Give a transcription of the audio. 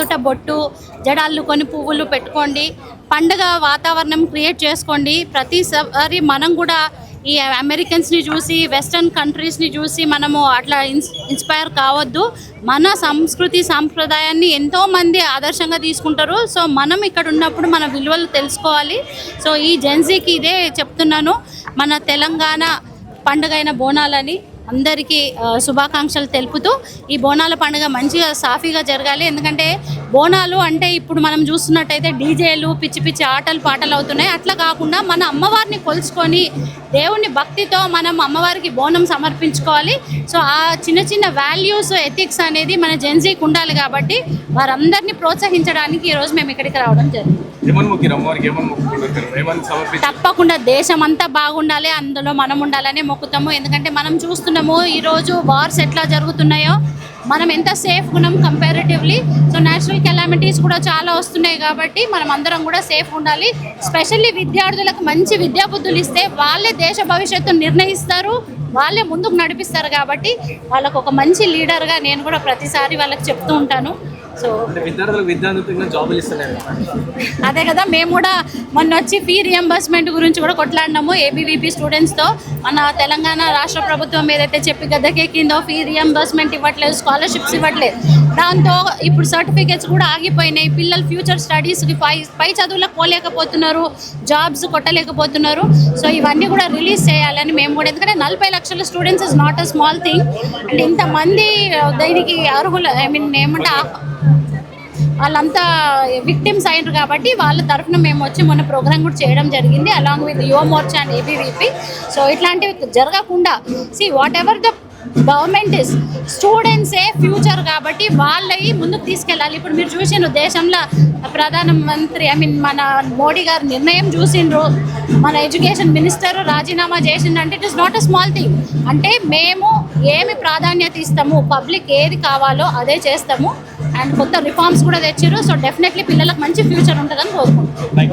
నుదుట బొట్టు, జడాల్లుకొని పువ్వులు పెట్టుకోండి. పండుగ వాతావరణం క్రియేట్ చేసుకోండి. ప్రతిసారి మనం కూడా ఈ అమెరికన్స్ని చూసి, వెస్టర్న్ కంట్రీస్ని చూసి మనము అట్లా ఇన్స్పైర్ కావద్దు. మన సంస్కృతి సాంప్రదాయాన్ని ఎంతోమంది ఆదర్శంగా తీసుకుంటారు. సో మనం ఇక్కడ ఉన్నప్పుడు మన విలువలు తెలుసుకోవాలి. సో ఈ జెన్జీకి ఇదే చెప్తున్నాను, మన తెలంగాణ పండుగ అయిన బోనాలని అందరికీ శుభాకాంక్షలు తెలుపుతూ ఈ బోనాల పండుగ మంచిగా సాఫీగా జరగాలి. ఎందుకంటే బోనాలు అంటే ఇప్పుడు మనం చూస్తున్నట్టయితే డీజేలు, పిచ్చి పిచ్చి ఆటలు పాటలు అవుతున్నాయి. అట్లా కాకుండా మన అమ్మవారిని కొలుచుకొని దేవుని భక్తితో మనం అమ్మవారికి బోనం సమర్పించుకోవాలి. సో ఆ చిన్న చిన్న వాల్యూస్, ఎథిక్స్ అనేది మన జెన్జీకి ఉండాలి. కాబట్టి వారందరినీ ప్రోత్సహించడానికి ఈరోజు మేము ఇక్కడికి రావడం జరిగింది. తప్పకుండా దేశం అంతా బాగుండాలి, అందులో మనం ఉండాలని మొక్కుతాము. ఎందుకంటే మనం చూస్తున్నాము ఈరోజు వార్స్ ఎట్లా జరుగుతున్నాయో, మనం ఎంత సేఫ్గా ఉన్నాం కంపారిటివ్లీ. సో న్యాచురల్ కెలామిటీస్ కూడా చాలా వస్తున్నాయి కాబట్టి మనం అందరం కూడా సేఫ్ ఉండాలి. స్పెషల్లీ విద్యార్థులకు మంచి విద్యా బుద్ధులు ఇస్తే వాళ్ళే దేశ భవిష్యత్తు నిర్ణయిస్తారు, వాళ్ళే ముందుకు నడిపిస్తారు. కాబట్టి వాళ్ళకు ఒక మంచి లీడర్గా నేను కూడా ప్రతిసారి వాళ్ళకి చెప్తూ ఉంటాను. సో అదే కదా, మేము కూడా మొన్న వచ్చి ఫీ రియంబర్స్మెంట్ గురించి కూడా కొట్లాడినాము ఏబీవీపీ స్టూడెంట్స్తో. మన తెలంగాణ రాష్ట్ర ప్రభుత్వం ఏదైతే చెప్పి గద్దెకెక్కిందో ఫీ రియంబర్స్మెంట్ ఇవ్వట్లేదు, స్కాలర్షిప్స్ ఇవ్వట్లేదు. దాంతో ఇప్పుడు సర్టిఫికేట్స్ కూడా ఆగిపోయినాయి. పిల్లలు ఫ్యూచర్ స్టడీస్కి పై చదువులకు పోలేకపోతున్నారు, జాబ్స్ కొట్టలేకపోతున్నారు. సో ఇవన్నీ కూడా రిలీజ్ చేయాలని మేము కూడా, ఎందుకంటే 40 లక్షల students is not a small thing. And ఇంతమంది దీనికి అర్హులు, ఏమంటే వాళ్ళంతా విక్టిమ్స్ అయినారు కాబట్టి వాళ్ళ తరఫున మేము వచ్చి మొన్న ప్రోగ్రామ్ కూడా చేయడం జరిగింది అలాంగ్ విత్ యువ మోర్చా అండ్ ఏబీవీపీ. సో ఇట్లాంటివి జరగకుండా whatever the government is, స్టూడెంట్సే ఫ్యూచర్ కాబట్టి వాళ్ళవి ముందుకు తీసుకెళ్ళాలి. ఇప్పుడు మీరు చూసిండ్రు దేశంలో ప్రధానమంత్రి మన మోడీ గారు నిర్ణయం చూసిండ్రు, మన ఎడ్యుకేషన్ మినిస్టర్ రాజీనామా చేసిందంటే it is not a small thing. అంటే మేము ఏమి ప్రాధాన్యత ఇస్తాము, పబ్లిక్ ఏది కావాలో అదే చేస్తాము. అండ్ కొత్త రిఫార్మ్స్ కూడా తెచ్చారు. సో డెఫినెట్లీ పిల్లలకు మంచి ఫ్యూచర్ ఉంటుందని కోరుకుంటున్నాం.